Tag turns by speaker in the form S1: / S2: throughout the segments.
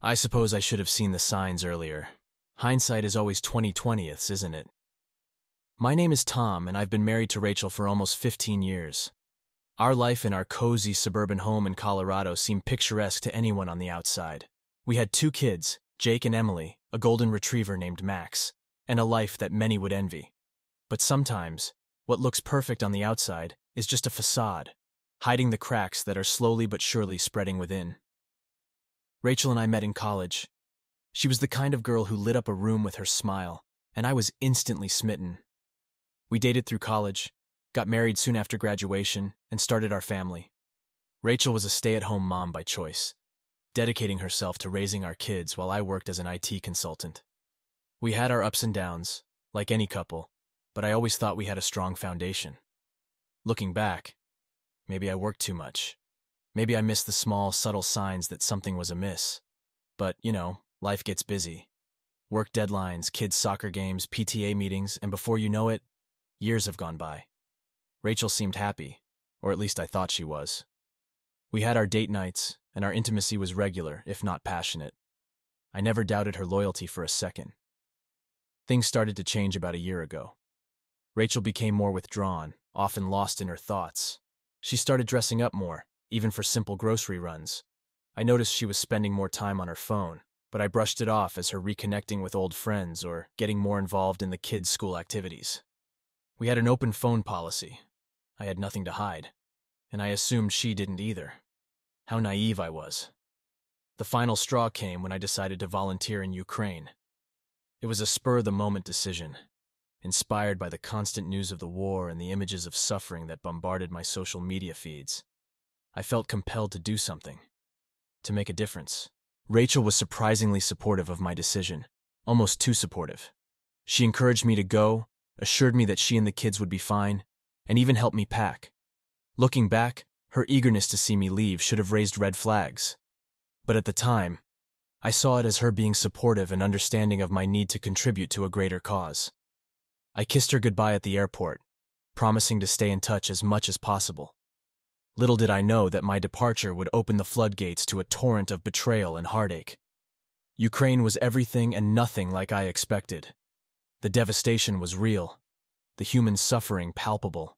S1: I suppose I should have seen the signs earlier. Hindsight is always 20/20ths, isn't it? My name is Tom, and I've been married to Rachel for almost 15 years. Our life in our cozy suburban home in Colorado seemed picturesque to anyone on the outside. We had 2 kids, Jake and Emily, a golden retriever named Max, and a life that many would envy. But sometimes, what looks perfect on the outside is just a facade, hiding the cracks that are slowly but surely spreading within. Rachel and I met in college. She was the kind of girl who lit up a room with her smile, and I was instantly smitten. We dated through college, got married soon after graduation, and started our family. Rachel was a stay-at-home mom by choice, dedicating herself to raising our kids while I worked as an IT consultant. We had our ups and downs, like any couple, but I always thought we had a strong foundation. Looking back, maybe I worked too much. Maybe I missed the small, subtle signs that something was amiss. But, life gets busy. Work deadlines, kids' soccer games, PTA meetings, and before you know it, years have gone by. Rachel seemed happy, or at least I thought she was. We had our date nights, and our intimacy was regular, if not passionate. I never doubted her loyalty for a second. Things started to change about a year ago. Rachel became more withdrawn, often lost in her thoughts. She started dressing up more, even for simple grocery runs. I noticed she was spending more time on her phone, but I brushed it off as her reconnecting with old friends or getting more involved in the kids' school activities. We had an open phone policy. I had nothing to hide, and I assumed she didn't either. How naive I was. The final straw came when I decided to volunteer in Ukraine. It was a spur-of-the-moment decision, inspired by the constant news of the war and the images of suffering that bombarded my social media feeds. I felt compelled to do something, to make a difference. Rachel was surprisingly supportive of my decision, almost too supportive. She encouraged me to go, assured me that she and the kids would be fine, and even helped me pack. Looking back, her eagerness to see me leave should have raised red flags. But at the time, I saw it as her being supportive and understanding of my need to contribute to a greater cause. I kissed her goodbye at the airport, promising to stay in touch as much as possible. Little did I know that my departure would open the floodgates to a torrent of betrayal and heartache. Ukraine was everything and nothing like I expected. The devastation was real, the human suffering palpable.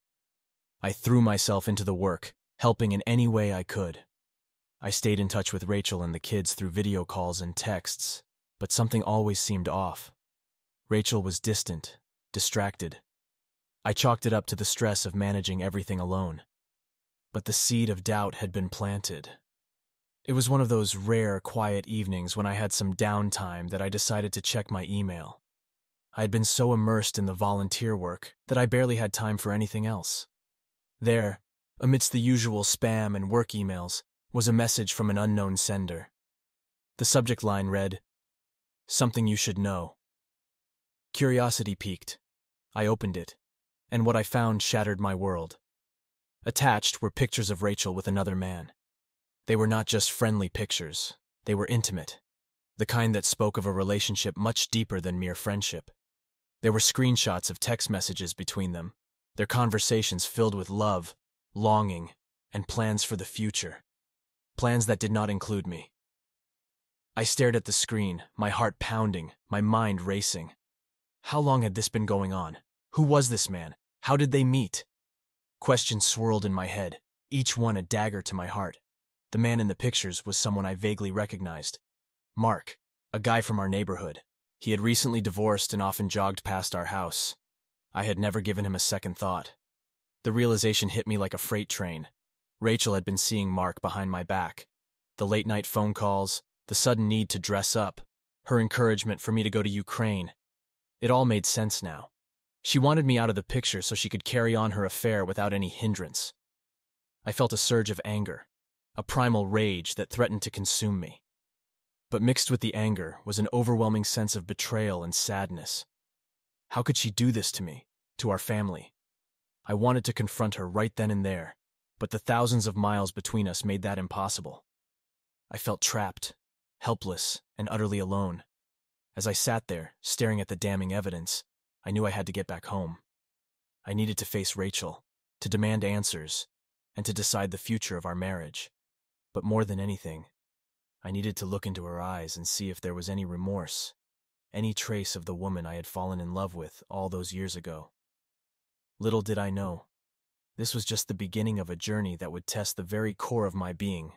S1: I threw myself into the work, helping in any way I could. I stayed in touch with Rachel and the kids through video calls and texts, but something always seemed off. Rachel was distant, distracted. I chalked it up to the stress of managing everything alone. But the seed of doubt had been planted. It was one of those rare, quiet evenings when I had some downtime that I decided to check my email. I had been so immersed in the volunteer work that I barely had time for anything else. There, amidst the usual spam and work emails, was a message from an unknown sender. The subject line read, "Something you should know." Curiosity piqued. I opened it, and what I found shattered my world. Attached were pictures of Rachel with another man. They were not just friendly pictures, they were intimate, the kind that spoke of a relationship much deeper than mere friendship. There were screenshots of text messages between them, their conversations filled with love, longing, and plans for the future. Plans that did not include me. I stared at the screen, my heart pounding, my mind racing. How long had this been going on? Who was this man? How did they meet? Questions swirled in my head, each one a dagger to my heart. The man in the pictures was someone I vaguely recognized. Mark, a guy from our neighborhood. He had recently divorced and often jogged past our house. I had never given him a second thought. The realization hit me like a freight train. Rachel had been seeing Mark behind my back. The late-night phone calls, the sudden need to dress up, her encouragement for me to go to Ukraine. It all made sense now. She wanted me out of the picture so she could carry on her affair without any hindrance. I felt a surge of anger, a primal rage that threatened to consume me. But mixed with the anger was an overwhelming sense of betrayal and sadness. How could she do this to me, to our family? I wanted to confront her right then and there, but the thousands of miles between us made that impossible. I felt trapped, helpless, and utterly alone. As I sat there, staring at the damning evidence, I knew I had to get back home. I needed to face Rachel, to demand answers, and to decide the future of our marriage. But more than anything, I needed to look into her eyes and see if there was any remorse, any trace of the woman I had fallen in love with all those years ago. Little did I know, this was just the beginning of a journey that would test the very core of my being,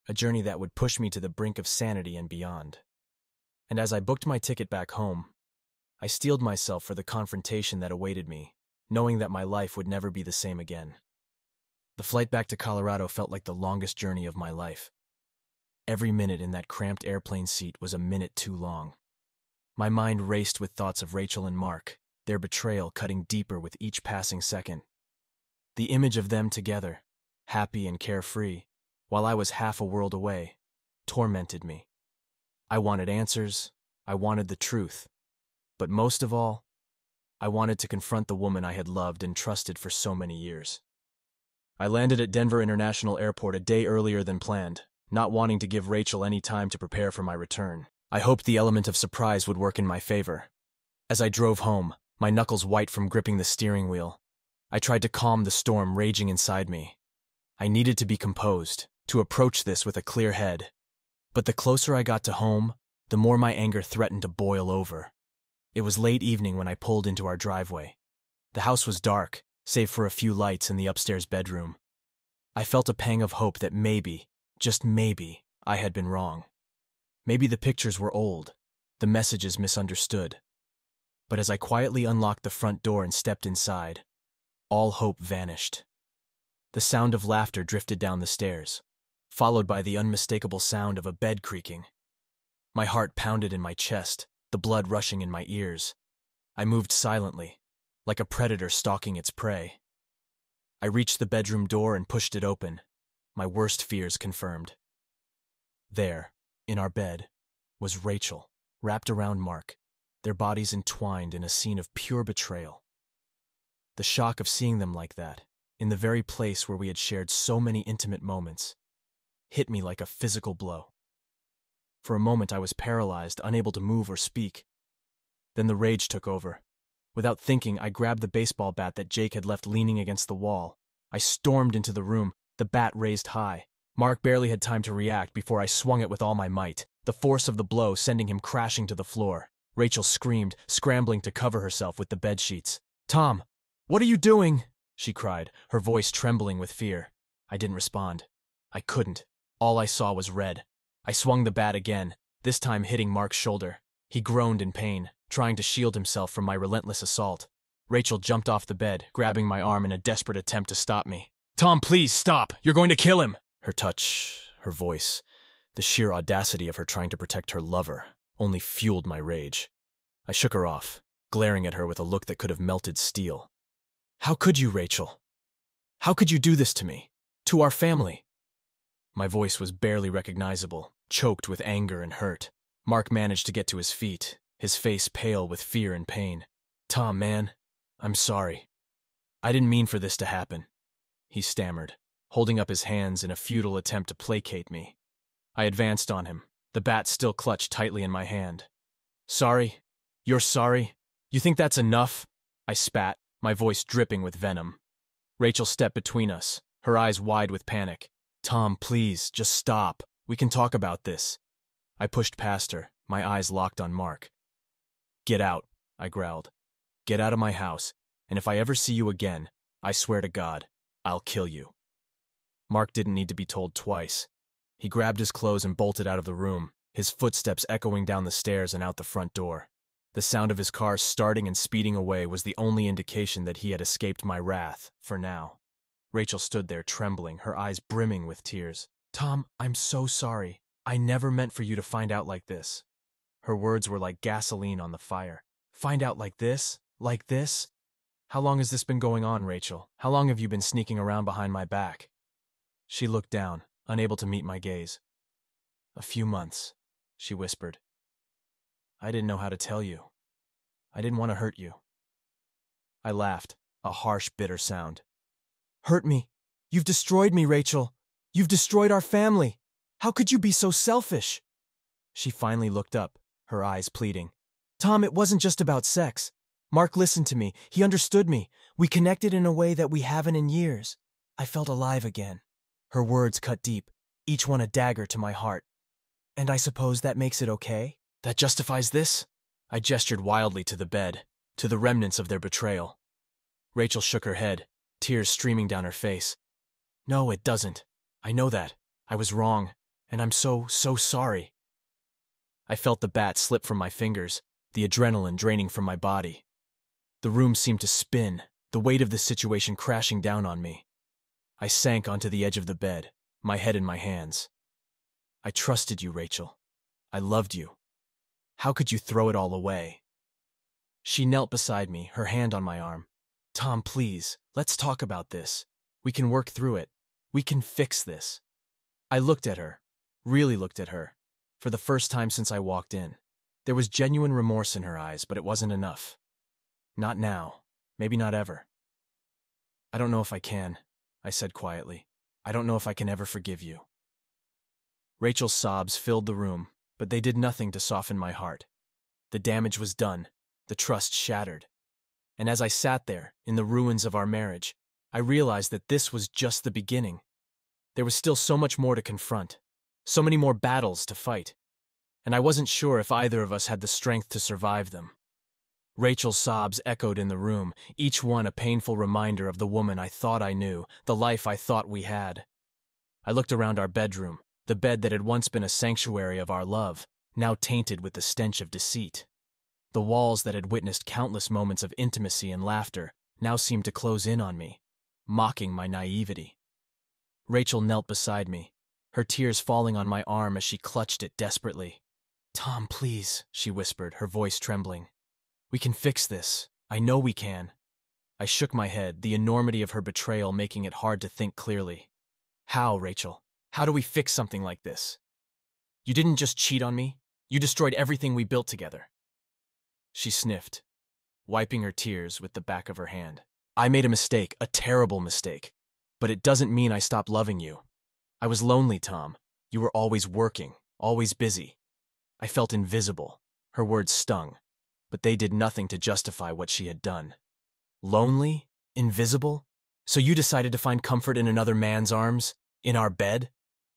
S1: a journey that would push me to the brink of sanity and beyond. And as I booked my ticket back home, I steeled myself for the confrontation that awaited me, knowing that my life would never be the same again. The flight back to Colorado felt like the longest journey of my life. Every minute in that cramped airplane seat was a minute too long. My mind raced with thoughts of Rachel and Mark, their betrayal cutting deeper with each passing second. The image of them together, happy and carefree, while I was half a world away, tormented me. I wanted answers, I wanted the truth, but most of all, I wanted to confront the woman I had loved and trusted for so many years. I landed at Denver International Airport a day earlier than planned, not wanting to give Rachel any time to prepare for my return. I hoped the element of surprise would work in my favor. As I drove home, my knuckles white from gripping the steering wheel, I tried to calm the storm raging inside me. I needed to be composed, to approach this with a clear head. But the closer I got to home, the more my anger threatened to boil over. It was late evening when I pulled into our driveway. The house was dark, save for a few lights in the upstairs bedroom. I felt a pang of hope that maybe, just maybe, I had been wrong. Maybe the pictures were old, the messages misunderstood. But as I quietly unlocked the front door and stepped inside, all hope vanished. The sound of laughter drifted down the stairs, followed by the unmistakable sound of a bed creaking. My heart pounded in my chest, the blood rushing in my ears. I moved silently, like a predator stalking its prey. I reached the bedroom door and pushed it open, my worst fears confirmed. There, in our bed, was Rachel, wrapped around Mark, their bodies entwined in a scene of pure betrayal. The shock of seeing them like that, in the very place where we had shared so many intimate moments, hit me like a physical blow. For a moment I was paralyzed, unable to move or speak. Then the rage took over. Without thinking, I grabbed the baseball bat that Jake had left leaning against the wall. I stormed into the room, the bat raised high. Mark barely had time to react before I swung it with all my might, the force of the blow sending him crashing to the floor. Rachel screamed, scrambling to cover herself with the bedsheets. "Tom, what are you doing?" she cried, her voice trembling with fear. I didn't respond. I couldn't. All I saw was red. I swung the bat again, this time hitting Mark's shoulder. He groaned in pain, trying to shield himself from my relentless assault. Rachel jumped off the bed, grabbing my arm in a desperate attempt to stop me. "Tom, please stop! You're going to kill him!" Her touch, her voice, the sheer audacity of her trying to protect her lover, only fueled my rage. I shook her off, glaring at her with a look that could have melted steel. "How could you, Rachel? How could you do this to me? To our family?" My voice was barely recognizable, choked with anger and hurt. Mark managed to get to his feet, his face pale with fear and pain. "Tom, man, I'm sorry. I didn't mean for this to happen," he stammered, holding up his hands in a futile attempt to placate me. I advanced on him, the bat still clutched tightly in my hand. "Sorry? You're sorry? You think that's enough?" I spat, my voice dripping with venom. Rachel stepped between us, her eyes wide with panic. "Tom, please, just stop. We can talk about this." I pushed past her, my eyes locked on Mark. "Get out," I growled. "Get out of my house, and if I ever see you again, I swear to God, I'll kill you." Mark didn't need to be told twice. He grabbed his clothes and bolted out of the room, his footsteps echoing down the stairs and out the front door. The sound of his car starting and speeding away was the only indication that he had escaped my wrath, for now. Rachel stood there trembling, her eyes brimming with tears. "Tom, I'm so sorry. I never meant for you to find out like this." Her words were like gasoline on the fire. "Find out like this? Like this? How long has this been going on, Rachel? How long have you been sneaking around behind my back?" She looked down, unable to meet my gaze. "A few months," she whispered. "I didn't know how to tell you. I didn't want to hurt you." I laughed, a harsh, bitter sound. "Hurt me? You've destroyed me, Rachel. You've destroyed our family. How could you be so selfish?" She finally looked up, her eyes pleading. "Tom, it wasn't just about sex. Mark listened to me. He understood me. We connected in a way that we haven't in years. I felt alive again." Her words cut deep, each one a dagger to my heart. And I suppose that makes it okay? That justifies this? I gestured wildly to the bed, to the remnants of their betrayal. Rachel shook her head, tears streaming down her face. No, it doesn't. I know that. I was wrong, and I'm so sorry. I felt the bat slip from my fingers, the adrenaline draining from my body. The room seemed to spin, the weight of the situation crashing down on me. I sank onto the edge of the bed, my head in my hands. I trusted you, Rachel. I loved you. How could you throw it all away? She knelt beside me, her hand on my arm. Tom, please, let's talk about this. We can work through it. We can fix this. I looked at her, really looked at her, for the first time since I walked in. There was genuine remorse in her eyes, but it wasn't enough. Not now. Maybe not ever. I don't know if I can, I said quietly. I don't know if I can ever forgive you. Rachel's sobs filled the room, but they did nothing to soften my heart. The damage was done, the trust shattered. And as I sat there, in the ruins of our marriage, I realized that this was just the beginning. There was still so much more to confront, so many more battles to fight, and I wasn't sure if either of us had the strength to survive them. Rachel's sobs echoed in the room, each one a painful reminder of the woman I thought I knew, the life I thought we had. I looked around our bedroom, the bed that had once been a sanctuary of our love, now tainted with the stench of deceit. The walls that had witnessed countless moments of intimacy and laughter now seemed to close in on me, mocking my naivety. Rachel knelt beside me, her tears falling on my arm as she clutched it desperately. Tom, please, she whispered, her voice trembling. We can fix this. I know we can. I shook my head, the enormity of her betrayal making it hard to think clearly. How, Rachel? How do we fix something like this? You didn't just cheat on me. You destroyed everything we built together. She sniffed, wiping her tears with the back of her hand. I made a mistake, a terrible mistake. But it doesn't mean I stopped loving you. I was lonely, Tom. You were always working, always busy. I felt invisible. Her words stung, but they did nothing to justify what she had done. Lonely? Invisible? So you decided to find comfort in another man's arms? In our bed?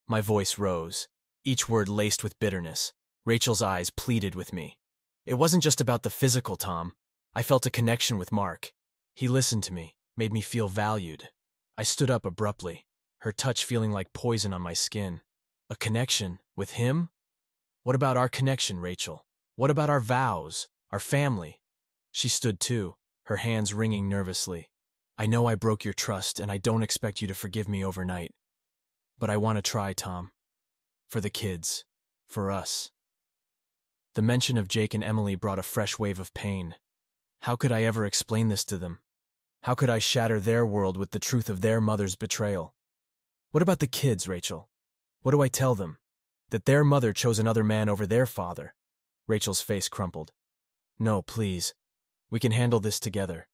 S1: My voice rose, each word laced with bitterness. Rachel's eyes pleaded with me. It wasn't just about the physical, Tom. I felt a connection with Mark. He listened to me, made me feel valued. I stood up abruptly, her touch feeling like poison on my skin. A connection with him? What about our connection, Rachel? What about our vows, our family? She stood too, her hands wringing nervously. I know I broke your trust, and I don't expect you to forgive me overnight. But I want to try, Tom. For the kids. For us. The mention of Jake and Emily brought a fresh wave of pain. How could I ever explain this to them? How could I shatter their world with the truth of their mother's betrayal? What about the kids, Rachel? What do I tell them? That their mother chose another man over their father? Rachel's face crumpled. No, please. We can handle this together.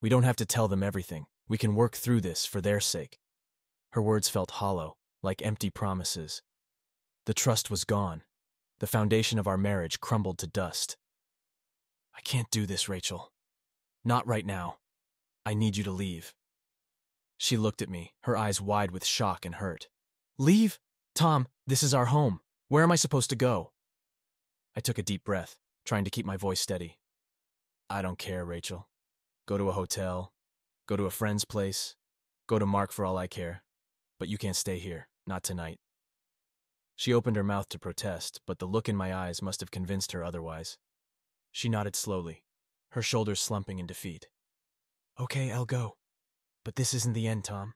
S1: We don't have to tell them everything. We can work through this for their sake. Her words felt hollow, like empty promises. The trust was gone. The foundation of our marriage crumbled to dust. I can't do this, Rachel. Not right now. I need you to leave. She looked at me, her eyes wide with shock and hurt. Leave? Tom, this is our home. Where am I supposed to go? I took a deep breath, trying to keep my voice steady. I don't care, Rachel. Go to a hotel. Go to a friend's place. Go to Mark for all I care. But you can't stay here. Not tonight. She opened her mouth to protest, but the look in my eyes must have convinced her otherwise. She nodded slowly, her shoulders slumping in defeat. Okay, I'll go. But this isn't the end, Tom.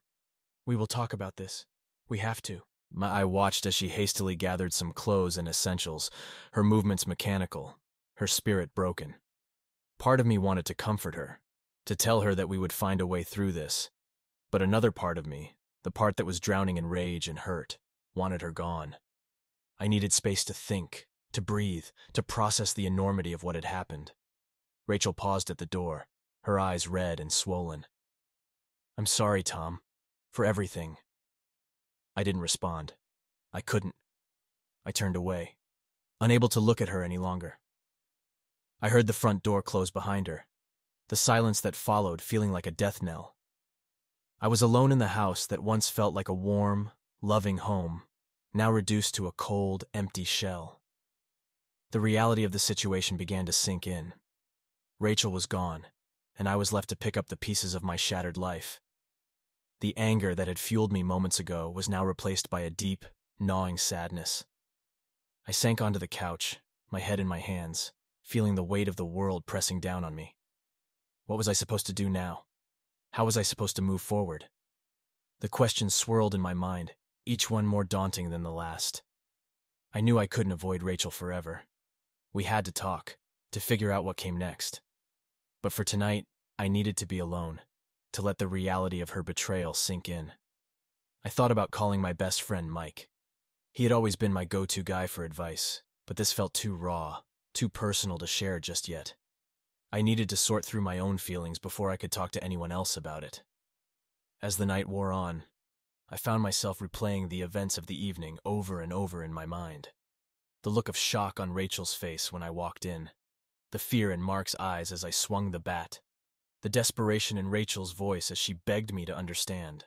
S1: We will talk about this. We have to. I watched as she hastily gathered some clothes and essentials, her movements mechanical, her spirit broken. Part of me wanted to comfort her, to tell her that we would find a way through this. But another part of me, the part that was drowning in rage and hurt, wanted her gone. I needed space to think, to breathe, to process the enormity of what had happened. Rachel paused at the door, her eyes red and swollen. I'm sorry, Tom, for everything. I didn't respond. I couldn't. I turned away, unable to look at her any longer. I heard the front door close behind her, the silence that followed feeling like a death knell. I was alone in the house that once felt like a warm, loving home, now reduced to a cold, empty shell. The reality of the situation began to sink in. Rachel was gone, and I was left to pick up the pieces of my shattered life. The anger that had fueled me moments ago was now replaced by a deep, gnawing sadness. I sank onto the couch, my head in my hands, feeling the weight of the world pressing down on me. What was I supposed to do now? How was I supposed to move forward? The questions swirled in my mind, each one more daunting than the last. I knew I couldn't avoid Rachel forever. We had to talk, to figure out what came next. But for tonight, I needed to be alone, to let the reality of her betrayal sink in. I thought about calling my best friend Mike. He had always been my go-to guy for advice, but this felt too raw, too personal to share just yet. I needed to sort through my own feelings before I could talk to anyone else about it. As the night wore on, I found myself replaying the events of the evening over and over in my mind. The look of shock on Rachel's face when I walked in, the fear in Mark's eyes as I swung the bat, the desperation in Rachel's voice as she begged me to understand.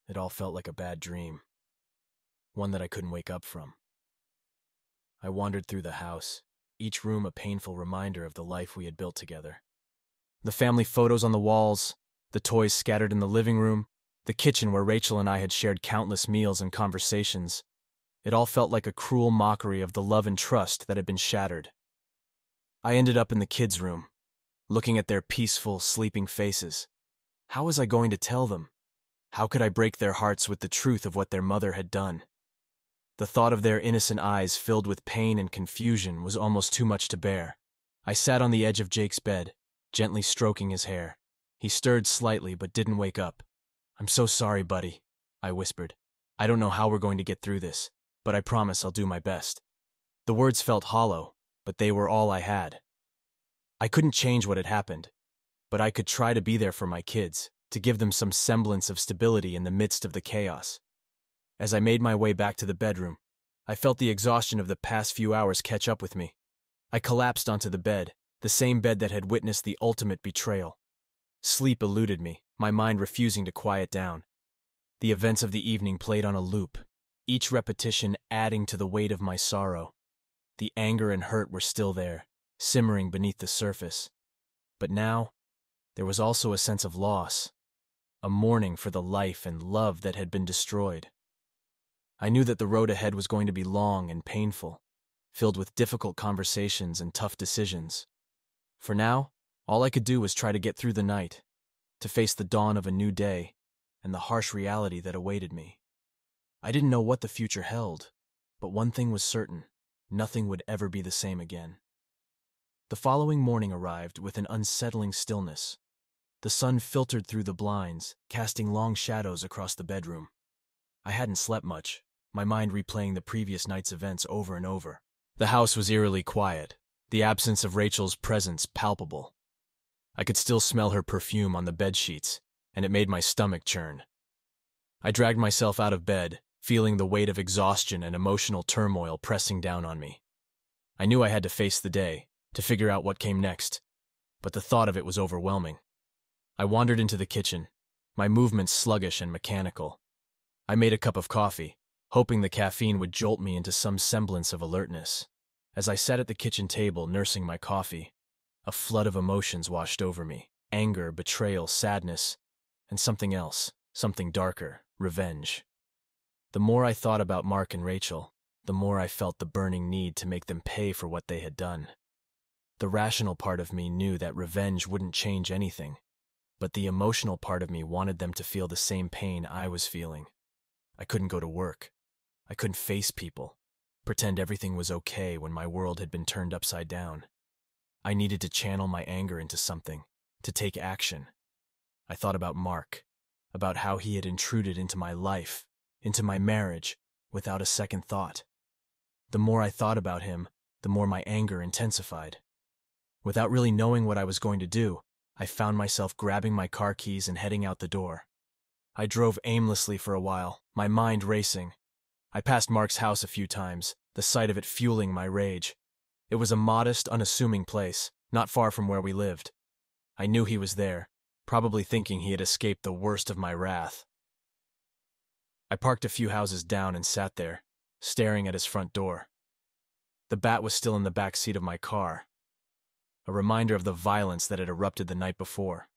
S1: It all felt like a bad dream, one that I couldn't wake up from. I wandered through the house, each room a painful reminder of the life we had built together. The family photos on the walls, the toys scattered in the living room, the kitchen where Rachel and I had shared countless meals and conversations. It all felt like a cruel mockery of the love and trust that had been shattered. I ended up in the kids' room, looking at their peaceful, sleeping faces. How was I going to tell them? How could I break their hearts with the truth of what their mother had done? The thought of their innocent eyes filled with pain and confusion was almost too much to bear. I sat on the edge of Jake's bed, gently stroking his hair. He stirred slightly but didn't wake up. "I'm so sorry, buddy," I whispered. "I don't know how we're going to get through this, but I promise I'll do my best." The words felt hollow, but they were all I had. I couldn't change what had happened, but I could try to be there for my kids, to give them some semblance of stability in the midst of the chaos. As I made my way back to the bedroom, I felt the exhaustion of the past few hours catch up with me. I collapsed onto the bed, the same bed that had witnessed the ultimate betrayal. Sleep eluded me, my mind refusing to quiet down. The events of the evening played on a loop, each repetition adding to the weight of my sorrow. The anger and hurt were still there, simmering beneath the surface. But now, there was also a sense of loss, a mourning for the life and love that had been destroyed. I knew that the road ahead was going to be long and painful, filled with difficult conversations and tough decisions. For now, all I could do was try to get through the night, to face the dawn of a new day and the harsh reality that awaited me. I didn't know what the future held, but one thing was certain: nothing would ever be the same again. The following morning arrived with an unsettling stillness. The sun filtered through the blinds, casting long shadows across the bedroom. I hadn't slept much, my mind replaying the previous night's events over and over. The house was eerily quiet, the absence of Rachel's presence palpable. I could still smell her perfume on the bedsheets, and it made my stomach churn. I dragged myself out of bed, feeling the weight of exhaustion and emotional turmoil pressing down on me. I knew I had to face the day, to figure out what came next, but the thought of it was overwhelming. I wandered into the kitchen, my movements sluggish and mechanical. I made a cup of coffee, hoping the caffeine would jolt me into some semblance of alertness. As I sat at the kitchen table nursing my coffee, a flood of emotions washed over me: anger, betrayal, sadness, and something else, something darker: revenge. The more I thought about Mark and Rachel, the more I felt the burning need to make them pay for what they had done. The rational part of me knew that revenge wouldn't change anything, but the emotional part of me wanted them to feel the same pain I was feeling. I couldn't go to work. I couldn't face people, pretend everything was okay when my world had been turned upside down. I needed to channel my anger into something, to take action. I thought about Mark, about how he had intruded into my life, into my marriage, without a second thought. The more I thought about him, the more my anger intensified. Without really knowing what I was going to do, I found myself grabbing my car keys and heading out the door. I drove aimlessly for a while, my mind racing. I passed Mark's house a few times, the sight of it fueling my rage. It was a modest, unassuming place, not far from where we lived. I knew he was there, probably thinking he had escaped the worst of my wrath. I parked a few houses down and sat there, staring at his front door. The bat was still in the back seat of my car, a reminder of the violence that had erupted the night before.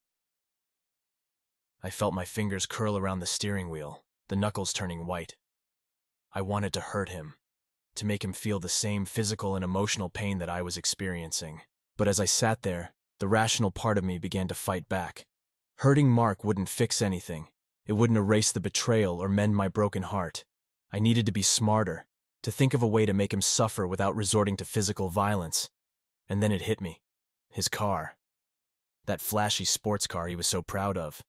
S1: I felt my fingers curl around the steering wheel, the knuckles turning white. I wanted to hurt him, to make him feel the same physical and emotional pain that I was experiencing. But as I sat there, the rational part of me began to fight back. Hurting Mark wouldn't fix anything. It wouldn't erase the betrayal or mend my broken heart. I needed to be smarter, to think of a way to make him suffer without resorting to physical violence. And then it hit me. His car. That flashy sports car he was so proud of.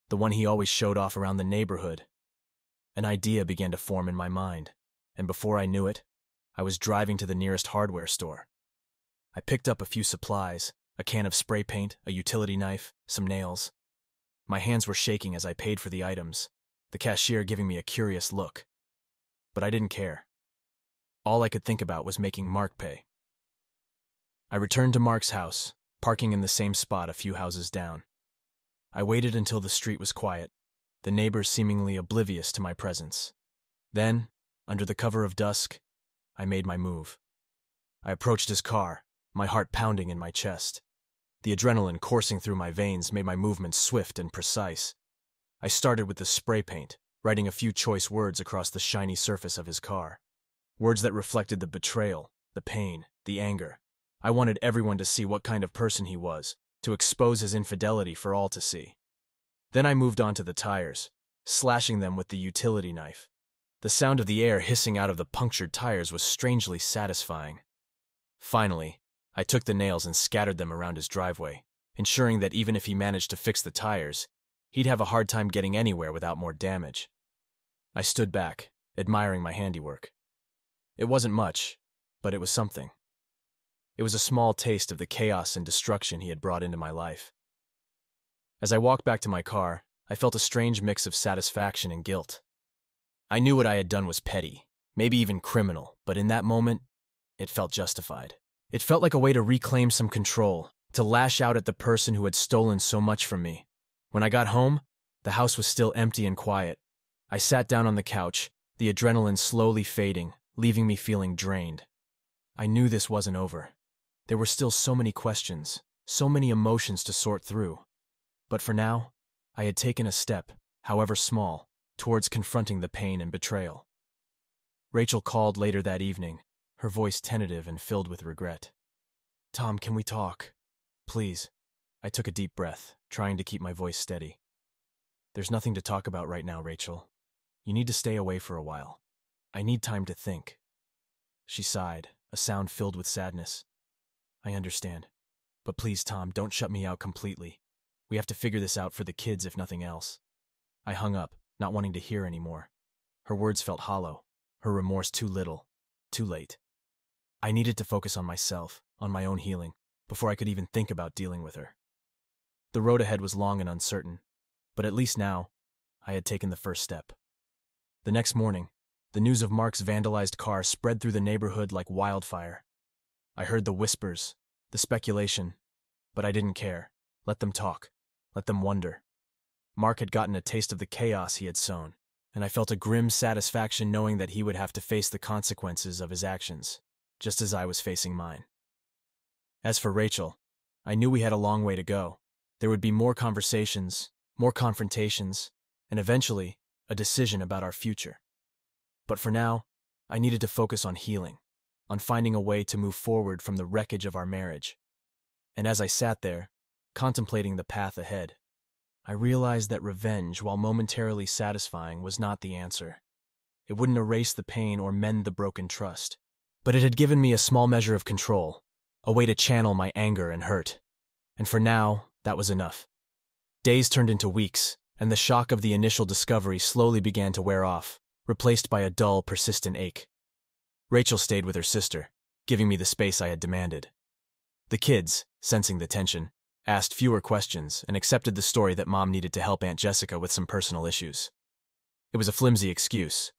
S1: The one he always showed off around the neighborhood. An idea began to form in my mind, and before I knew it, I was driving to the nearest hardware store. I picked up a few supplies, a can of spray paint, a utility knife, some nails. My hands were shaking as I paid for the items, the cashier giving me a curious look. But I didn't care. All I could think about was making Mark pay. I returned to Mark's house, parking in the same spot a few houses down. I waited until the street was quiet, the neighbors seemingly oblivious to my presence. Then, under the cover of dusk, I made my move. I approached his car, my heart pounding in my chest. The adrenaline coursing through my veins made my movements swift and precise. I started with the spray paint, writing a few choice words across the shiny surface of his car. Words that reflected the betrayal, the pain, the anger. I wanted everyone to see what kind of person he was, to expose his infidelity for all to see. Then I moved on to the tires, slashing them with the utility knife. The sound of the air hissing out of the punctured tires was strangely satisfying. Finally, I took the nails and scattered them around his driveway, ensuring that even if he managed to fix the tires, he'd have a hard time getting anywhere without more damage. I stood back, admiring my handiwork. It wasn't much, but it was something. It was a small taste of the chaos and destruction he had brought into my life. As I walked back to my car, I felt a strange mix of satisfaction and guilt. I knew what I had done was petty, maybe even criminal, but in that moment, it felt justified. It felt like a way to reclaim some control, to lash out at the person who had stolen so much from me. When I got home, the house was still empty and quiet. I sat down on the couch, the adrenaline slowly fading, leaving me feeling drained. I knew this wasn't over. There were still so many questions, so many emotions to sort through. But for now, I had taken a step, however small, towards confronting the pain and betrayal. Rachel called later that evening, her voice tentative and filled with regret. "Tom, can we talk? Please." I took a deep breath, trying to keep my voice steady. "There's nothing to talk about right now, Rachel. You need to stay away for a while. I need time to think." She sighed, a sound filled with sadness. "I understand. But please, Tom, don't shut me out completely. We have to figure this out for the kids if nothing else." I hung up, not wanting to hear anymore. Her words felt hollow, her remorse too little, too late. I needed to focus on myself, on my own healing, before I could even think about dealing with her. The road ahead was long and uncertain, but at least now, I had taken the first step. The next morning, the news of Mark's vandalized car spread through the neighborhood like wildfire. I heard the whispers, the speculation, but I didn't care. Let them talk. Let them wonder. Mark had gotten a taste of the chaos he had sown, and I felt a grim satisfaction knowing that he would have to face the consequences of his actions, just as I was facing mine. As for Rachel, I knew we had a long way to go. There would be more conversations, more confrontations, and eventually, a decision about our future. But for now, I needed to focus on healing, on finding a way to move forward from the wreckage of our marriage. And as I sat there, contemplating the path ahead, I realized that revenge, while momentarily satisfying, was not the answer. It wouldn't erase the pain or mend the broken trust. But it had given me a small measure of control, a way to channel my anger and hurt. And for now, that was enough. Days turned into weeks, and the shock of the initial discovery slowly began to wear off, replaced by a dull, persistent ache. Rachel stayed with her sister, giving me the space I had demanded. The kids, sensing the tension, asked fewer questions and accepted the story that Mom needed to help Aunt Jessica with some personal issues. It was a flimsy excuse,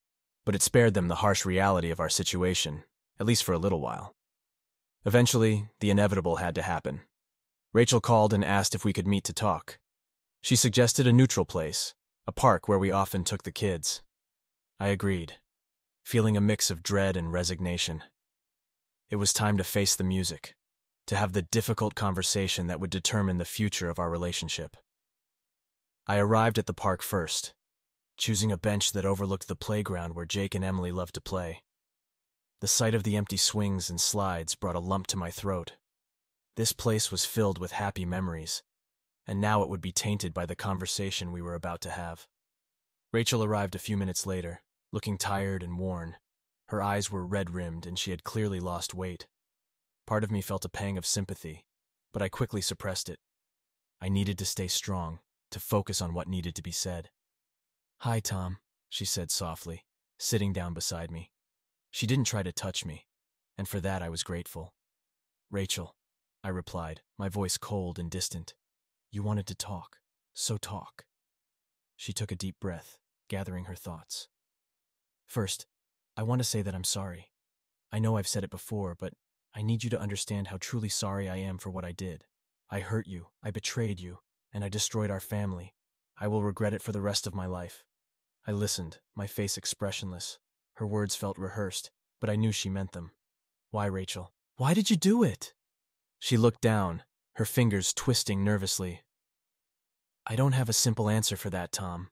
S1: but it spared them the harsh reality of our situation, at least for a little while. Eventually, the inevitable had to happen. Rachel called and asked if we could meet to talk. She suggested a neutral place, a park where we often took the kids. I agreed. feeling a mix of dread and resignation. It was time to face the music, to have the difficult conversation that would determine the future of our relationship. I arrived at the park first, choosing a bench that overlooked the playground where Jake and Emily loved to play. The sight of the empty swings and slides brought a lump to my throat. This place was filled with happy memories, and now it would be tainted by the conversation we were about to have. Rachel arrived a few minutes later, looking tired and worn. Her eyes were red-rimmed and she had clearly lost weight. Part of me felt a pang of sympathy, but I quickly suppressed it. I needed to stay strong, to focus on what needed to be said. "Hi, Tom," she said softly, sitting down beside me. She didn't try to touch me, and for that I was grateful. "Rachel," I replied, my voice cold and distant. "You wanted to talk, so talk." She took a deep breath, gathering her thoughts. "First, I want to say that I'm sorry. I know I've said it before, but I need you to understand how truly sorry I am for what I did. I hurt you, I betrayed you, and I destroyed our family. I will regret it for the rest of my life." I listened, my face expressionless. Her words felt rehearsed, but I knew she meant them. "Why, Rachel? Why did you do it?" She looked down, her fingers twisting nervously. "I don't have a simple answer for that, Tom.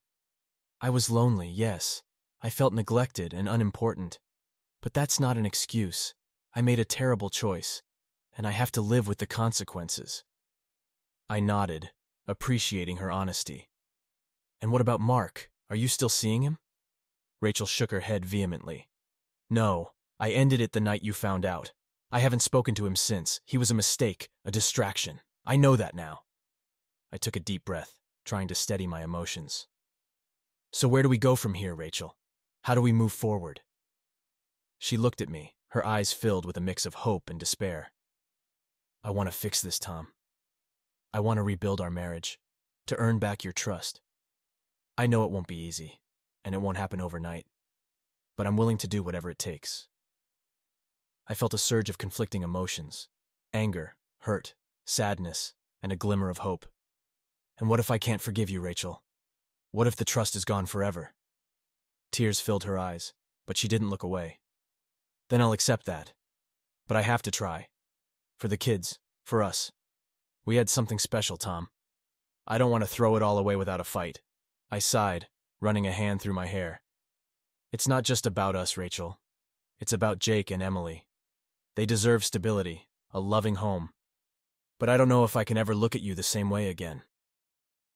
S1: I was lonely, yes. I felt neglected and unimportant. But that's not an excuse. I made a terrible choice, and I have to live with the consequences." I nodded, appreciating her honesty. "And what about Mark? Are you still seeing him?" Rachel shook her head vehemently. "No, I ended it the night you found out. I haven't spoken to him since. He was a mistake, a distraction. I know that now." I took a deep breath, trying to steady my emotions. "So where do we go from here, Rachel? How do we move forward?" She looked at me, her eyes filled with a mix of hope and despair. "I want to fix this, Tom. I want to rebuild our marriage, to earn back your trust. I know it won't be easy, and it won't happen overnight, but I'm willing to do whatever it takes." I felt a surge of conflicting emotions: anger, hurt, sadness, and a glimmer of hope. "And what if I can't forgive you, Rachel? What if the trust is gone forever?" Tears filled her eyes, but she didn't look away. "Then I'll accept that. But I have to try. For the kids, for us. We had something special, Tom. I don't want to throw it all away without a fight." I sighed, running a hand through my hair. "It's not just about us, Rachel. It's about Jake and Emily. They deserve stability, a loving home. But I don't know if I can ever look at you the same way again."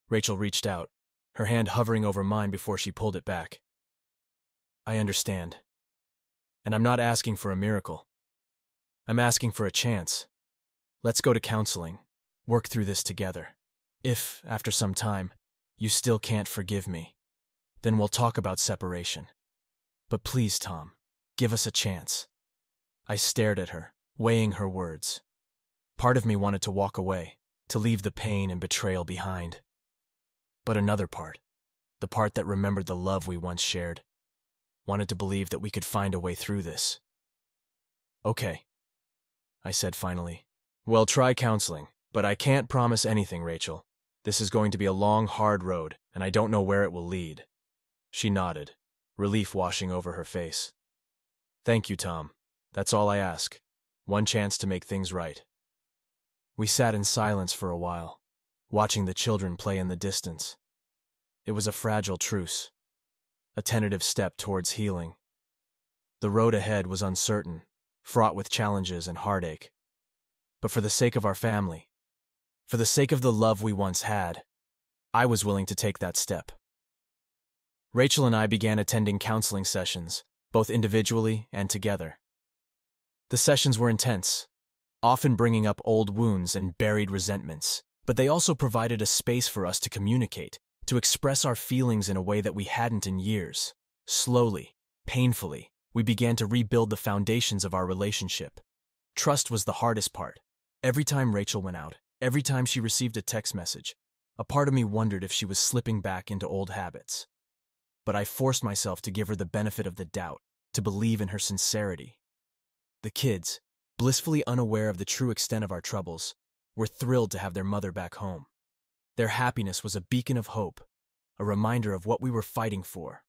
S1: Rachel reached out, her hand hovering over mine before she pulled it back. "I understand. And I'm not asking for a miracle. I'm asking for a chance. Let's go to counseling, work through this together. If, after some time, you still can't forgive me, then we'll talk about separation. But please, Tom, give us a chance." I stared at her, weighing her words. Part of me wanted to walk away, to leave the pain and betrayal behind. But another part, the part that remembered the love we once shared, wanted to believe that we could find a way through this. "Okay," I said finally. "Well, try counseling, but I can't promise anything, Rachel. This is going to be a long, hard road, and I don't know where it will lead." She nodded, relief washing over her face. "Thank you, Tom. That's all I ask. One chance to make things right." We sat in silence for a while, watching the children play in the distance. It was a fragile truce, a tentative step towards healing. The road ahead was uncertain, fraught with challenges and heartache. But for the sake of our family, for the sake of the love we once had, I was willing to take that step. Rachel and I began attending counseling sessions, both individually and together. The sessions were intense, often bringing up old wounds and buried resentments, but they also provided a space for us to communicate, to express our feelings in a way that we hadn't in years. Slowly, painfully, we began to rebuild the foundations of our relationship. Trust was the hardest part. Every time Rachel went out, every time she received a text message, a part of me wondered if she was slipping back into old habits. But I forced myself to give her the benefit of the doubt, to believe in her sincerity. The kids, blissfully unaware of the true extent of our troubles, were thrilled to have their mother back home. Their happiness was a beacon of hope, a reminder of what we were fighting for.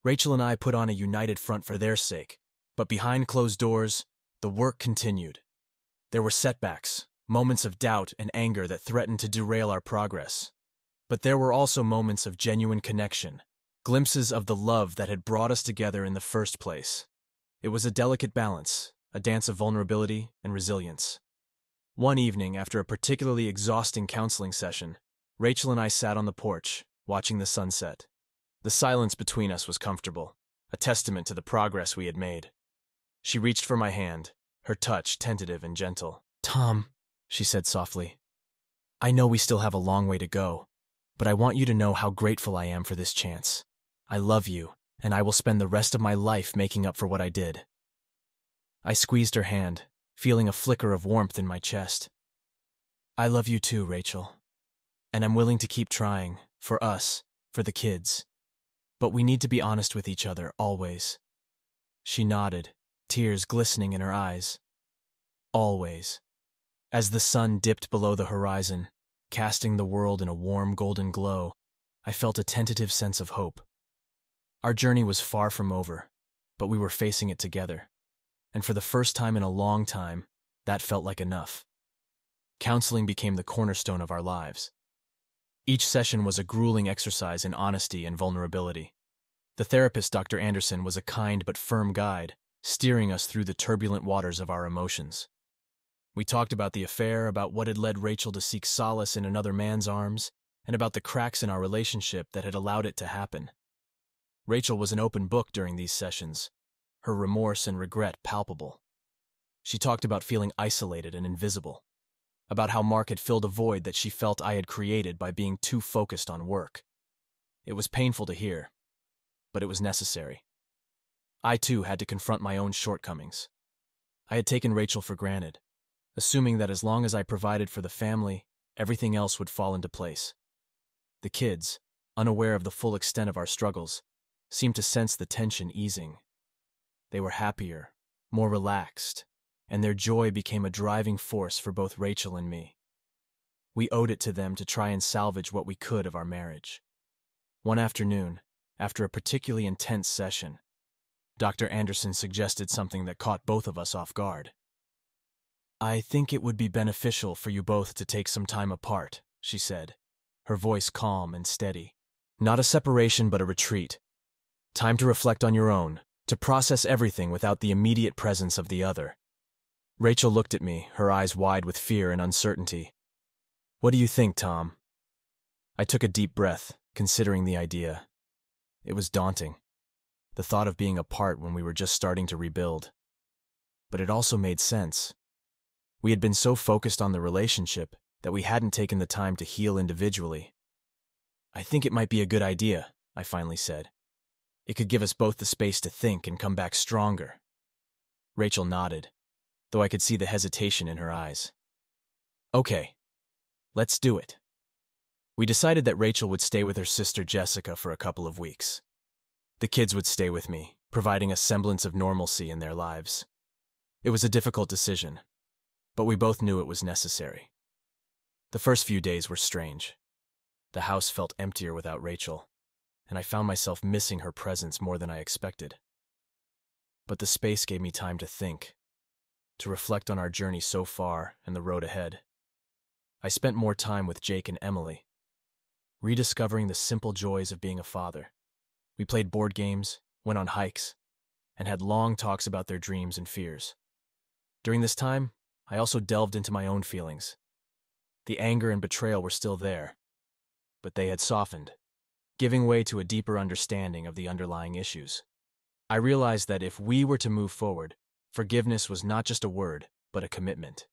S1: Rachel and I put on a united front for their sake, but behind closed doors, the work continued. There were setbacks, moments of doubt and anger that threatened to derail our progress. But there were also moments of genuine connection, glimpses of the love that had brought us together in the first place. It was a delicate balance, a dance of vulnerability and resilience. One evening, after a particularly exhausting counseling session, Rachel and I sat on the porch, watching the sunset. The silence between us was comfortable, a testament to the progress we had made. She reached for my hand, her touch tentative and gentle. "Tom," she said softly, "I know we still have a long way to go, but I want you to know how grateful I am for this chance. I love you, and I will spend the rest of my life making up for what I did." I squeezed her hand, feeling a flicker of warmth in my chest. "I love you too, Rachel. And I'm willing to keep trying, for us, for the kids. But we need to be honest with each other, always." She nodded, tears glistening in her eyes. Always. As the sun dipped below the horizon, casting the world in a warm golden glow, I felt a tentative sense of hope. Our journey was far from over, but we were facing it together. And for the first time in a long time, that felt like enough. Counseling became the cornerstone of our lives. Each session was a grueling exercise in honesty and vulnerability. The therapist, Dr. Anderson, was a kind but firm guide, steering us through the turbulent waters of our emotions. We talked about the affair, about what had led Rachel to seek solace in another man's arms, and about the cracks in our relationship that had allowed it to happen. Rachel was an open book during these sessions, her remorse and regret palpable. She talked about feeling isolated and invisible, about how Mark had filled a void that she felt I had created by being too focused on work. It was painful to hear, but it was necessary. I too had to confront my own shortcomings. I had taken Rachel for granted, assuming that as long as I provided for the family, everything else would fall into place. The kids, unaware of the full extent of our struggles, seemed to sense the tension easing. They were happier, more relaxed, and their joy became a driving force for both Rachel and me. We owed it to them to try and salvage what we could of our marriage. One afternoon, after a particularly intense session, Dr. Anderson suggested something that caught both of us off guard. "I think it would be beneficial for you both to take some time apart," she said, her voice calm and steady. "Not a separation, but a retreat. Time to reflect on your own, to process everything without the immediate presence of the other." Rachel looked at me, her eyes wide with fear and uncertainty. "What do you think, Tom?" I took a deep breath, considering the idea. It was daunting, the thought of being apart when we were just starting to rebuild. But it also made sense. We had been so focused on the relationship that we hadn't taken the time to heal individually. "I think it might be a good idea," I finally said. "It could give us both the space to think and come back stronger." Rachel nodded, though I could see the hesitation in her eyes. "Okay, let's do it." We decided that Rachel would stay with her sister Jessica for a couple of weeks. The kids would stay with me, providing a semblance of normalcy in their lives. It was a difficult decision, but we both knew it was necessary. The first few days were strange. The house felt emptier without Rachel, and I found myself missing her presence more than I expected. But the space gave me time to think, to reflect on our journey so far and the road ahead. I spent more time with Jake and Emily, rediscovering the simple joys of being a father. We played board games, went on hikes, and had long talks about their dreams and fears. During this time, I also delved into my own feelings. The anger and betrayal were still there, but they had softened, giving way to a deeper understanding of the underlying issues. I realized that if we were to move forward, forgiveness was not just a word, but a commitment.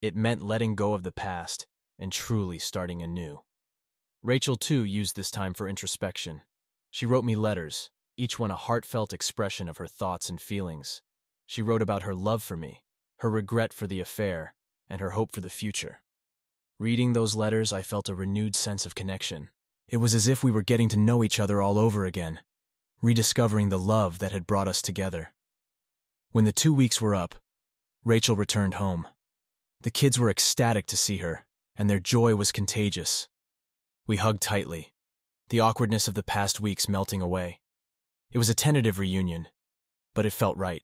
S1: It meant letting go of the past and truly starting anew. Rachel, too, used this time for introspection. She wrote me letters, each one a heartfelt expression of her thoughts and feelings. She wrote about her love for me, her regret for the affair, and her hope for the future. Reading those letters, I felt a renewed sense of connection. It was as if we were getting to know each other all over again, rediscovering the love that had brought us together. When the 2 weeks were up, Rachel returned home. The kids were ecstatic to see her, and their joy was contagious. We hugged tightly, the awkwardness of the past weeks melting away. It was a tentative reunion, but it felt right.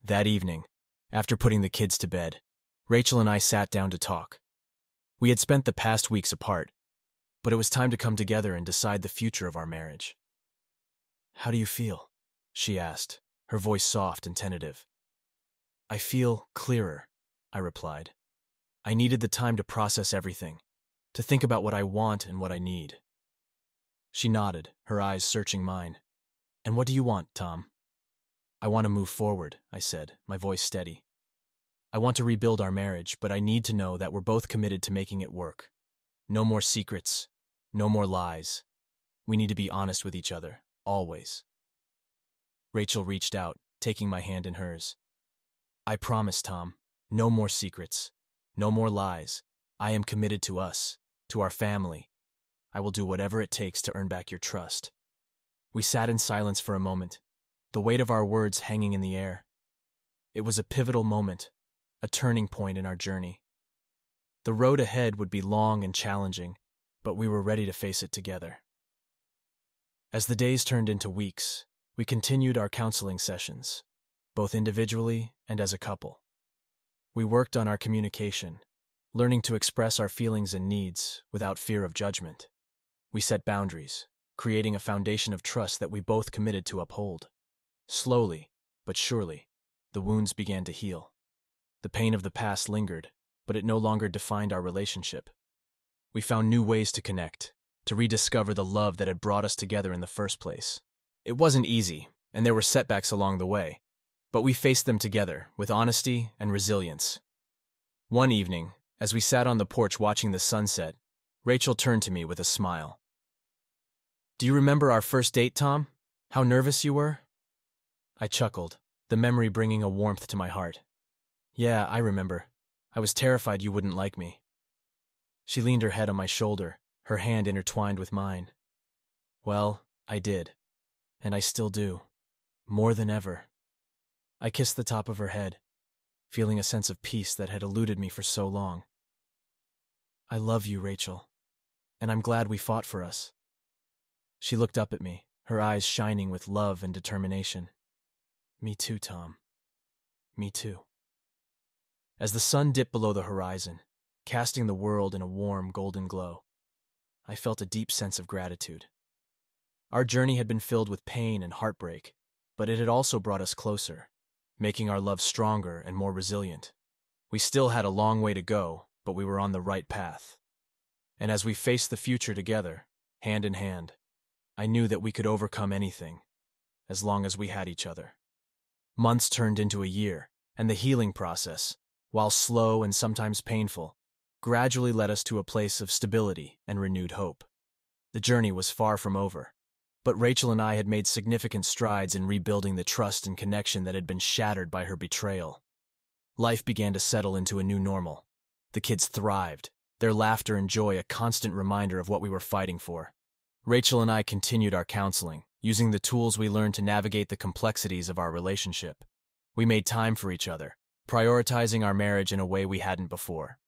S1: That evening, after putting the kids to bed, Rachel and I sat down to talk. We had spent the past weeks apart, but it was time to come together and decide the future of our marriage. "How do you feel?" she asked, her voice soft and tentative. "I feel clearer," I replied. "I needed the time to process everything, to think about what I want and what I need." She nodded, her eyes searching mine. "And what do you want, Tom?" "I want to move forward," I said, my voice steady. "I want to rebuild our marriage, but I need to know that we're both committed to making it work. No more secrets, no more lies. We need to be honest with each other, always." Rachel reached out, taking my hand in hers. "I promise, Tom, no more secrets, no more lies. I am committed to us, to our family. I will do whatever it takes to earn back your trust." We sat in silence for a moment, the weight of our words hanging in the air. It was a pivotal moment, a turning point in our journey. The road ahead would be long and challenging, but we were ready to face it together. As the days turned into weeks, we continued our counseling sessions, both individually and as a couple. We worked on our communication, learning to express our feelings and needs without fear of judgment. We set boundaries, creating a foundation of trust that we both committed to uphold. Slowly, but surely, the wounds began to heal. The pain of the past lingered, but it no longer defined our relationship. We found new ways to connect, to rediscover the love that had brought us together in the first place. It wasn't easy, and there were setbacks along the way, but we faced them together with honesty and resilience. One evening, as we sat on the porch watching the sunset, Rachel turned to me with a smile. "Do you remember our first date, Tom? How nervous you were?" I chuckled, the memory bringing a warmth to my heart. "Yeah, I remember. I was terrified you wouldn't like me." She leaned her head on my shoulder, her hand intertwined with mine. "Well, I did. And I still do. More than ever." I kissed the top of her head, feeling a sense of peace that had eluded me for so long. "I love you, Rachel, and I'm glad we fought for us." She looked up at me, her eyes shining with love and determination. "Me too, Tom. Me too." As the sun dipped below the horizon, casting the world in a warm, golden glow, I felt a deep sense of gratitude. Our journey had been filled with pain and heartbreak, but it had also brought us closer, making our love stronger and more resilient. We still had a long way to go, but we were on the right path. And as we faced the future together, hand in hand, I knew that we could overcome anything, as long as we had each other. Months turned into a year, and the healing process, while slow and sometimes painful, gradually led us to a place of stability and renewed hope. The journey was far from over, but Rachel and I had made significant strides in rebuilding the trust and connection that had been shattered by her betrayal. Life began to settle into a new normal. The kids thrived, their laughter and joy a constant reminder of what we were fighting for. Rachel and I continued our counseling, using the tools we learned to navigate the complexities of our relationship. We made time for each other, prioritizing our marriage in a way we hadn't before.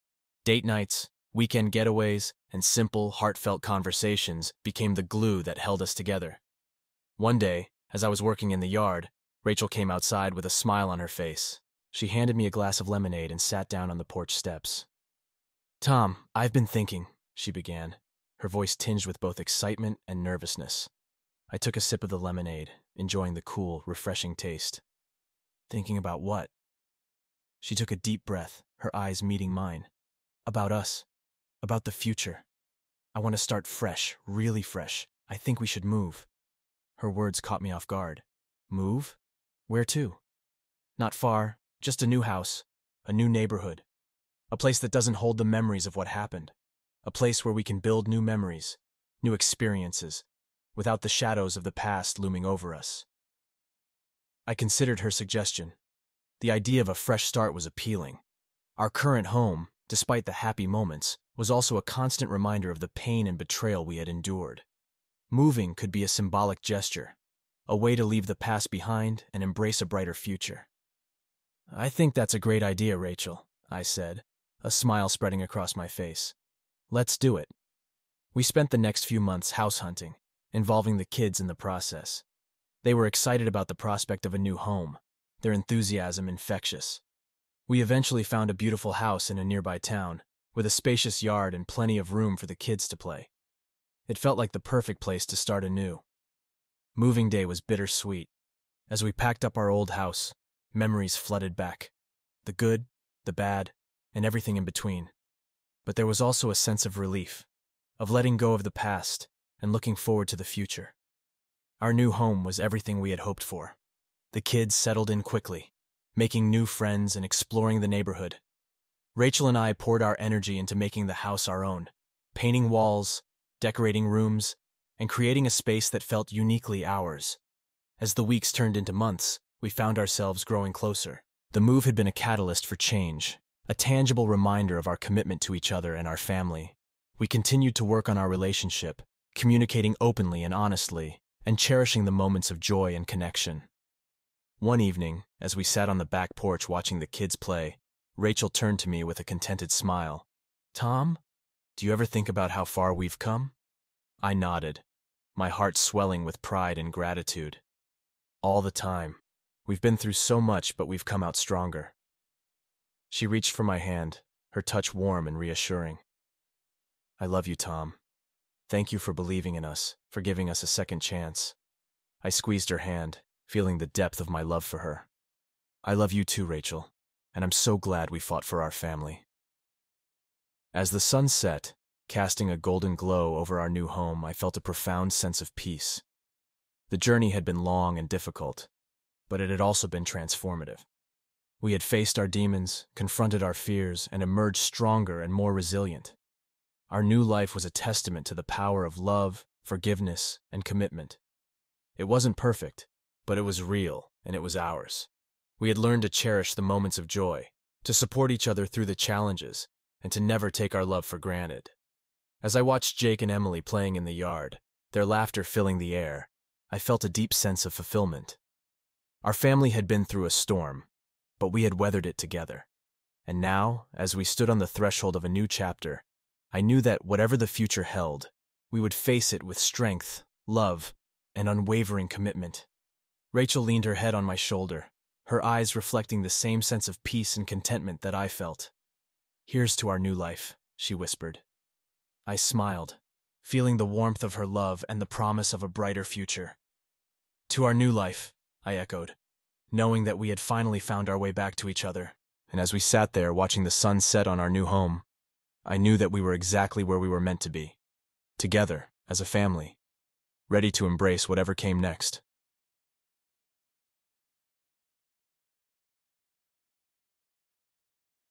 S1: Date nights, weekend getaways, and simple, heartfelt conversations became the glue that held us together. One day, as I was working in the yard, Rachel came outside with a smile on her face. She handed me a glass of lemonade and sat down on the porch steps. "Tom, I've been thinking," she began, her voice tinged with both excitement and nervousness. I took a sip of the lemonade, enjoying the cool, refreshing taste. "Thinking about what?" She took a deep breath, her eyes meeting mine. "About us. About the future. I want to start fresh, really fresh. I think we should move." Her words caught me off guard. "Move? Where to?" "Not far, just a new house, a new neighborhood. A place that doesn't hold the memories of what happened. A place where we can build new memories, new experiences, without the shadows of the past looming over us." I considered her suggestion. The idea of a fresh start was appealing. Our current home, despite the happy moments, was also a constant reminder of the pain and betrayal we had endured. Moving could be a symbolic gesture, a way to leave the past behind and embrace a brighter future. "I think that's a great idea, Rachel," I said, a smile spreading across my face. "Let's do it." We spent the next few months house hunting, involving the kids in the process. They were excited about the prospect of a new home, their enthusiasm infectious. We eventually found a beautiful house in a nearby town, with a spacious yard and plenty of room for the kids to play. It felt like the perfect place to start anew. Moving day was bittersweet. As we packed up our old house, memories flooded back. The good, the bad, and everything in between. But there was also a sense of relief, of letting go of the past and looking forward to the future. Our new home was everything we had hoped for. The kids settled in quickly, making new friends and exploring the neighborhood. Rachel and I poured our energy into making the house our own, painting walls, decorating rooms, and creating a space that felt uniquely ours. As the weeks turned into months, we found ourselves growing closer. The move had been a catalyst for change, a tangible reminder of our commitment to each other and our family. We continued to work on our relationship, communicating openly and honestly, and cherishing the moments of joy and connection. One evening, as we sat on the back porch watching the kids play, Rachel turned to me with a contented smile. "Tom, do you ever think about how far we've come?" I nodded, my heart swelling with pride and gratitude. "All the time. We've been through so much, but we've come out stronger." She reached for my hand, her touch warm and reassuring. "I love you, Tom. Thank you for believing in us, for giving us a second chance." I squeezed her hand, feeling the depth of my love for her. "I love you too, Rachel, and I'm so glad we fought for our family." As the sun set, casting a golden glow over our new home, I felt a profound sense of peace. The journey had been long and difficult, but it had also been transformative. We had faced our demons, confronted our fears, and emerged stronger and more resilient. Our new life was a testament to the power of love, forgiveness, and commitment. It wasn't perfect, but it was real, and it was ours. We had learned to cherish the moments of joy, to support each other through the challenges, and to never take our love for granted. As I watched Jake and Emily playing in the yard, their laughter filling the air, I felt a deep sense of fulfillment. Our family had been through a storm, but we had weathered it together. And now, as we stood on the threshold of a new chapter, I knew that whatever the future held, we would face it with strength, love, and unwavering commitment. Rachel leaned her head on my shoulder, her eyes reflecting the same sense of peace and contentment that I felt. "Here's to our new life," she whispered. I smiled, feeling the warmth of her love and the promise of a brighter future. "To our new life," I echoed, knowing that we had finally found our way back to each other. And as we sat there watching the sun set on our new home, I knew that we were exactly where we were meant to be, together as a family, ready to embrace whatever came next.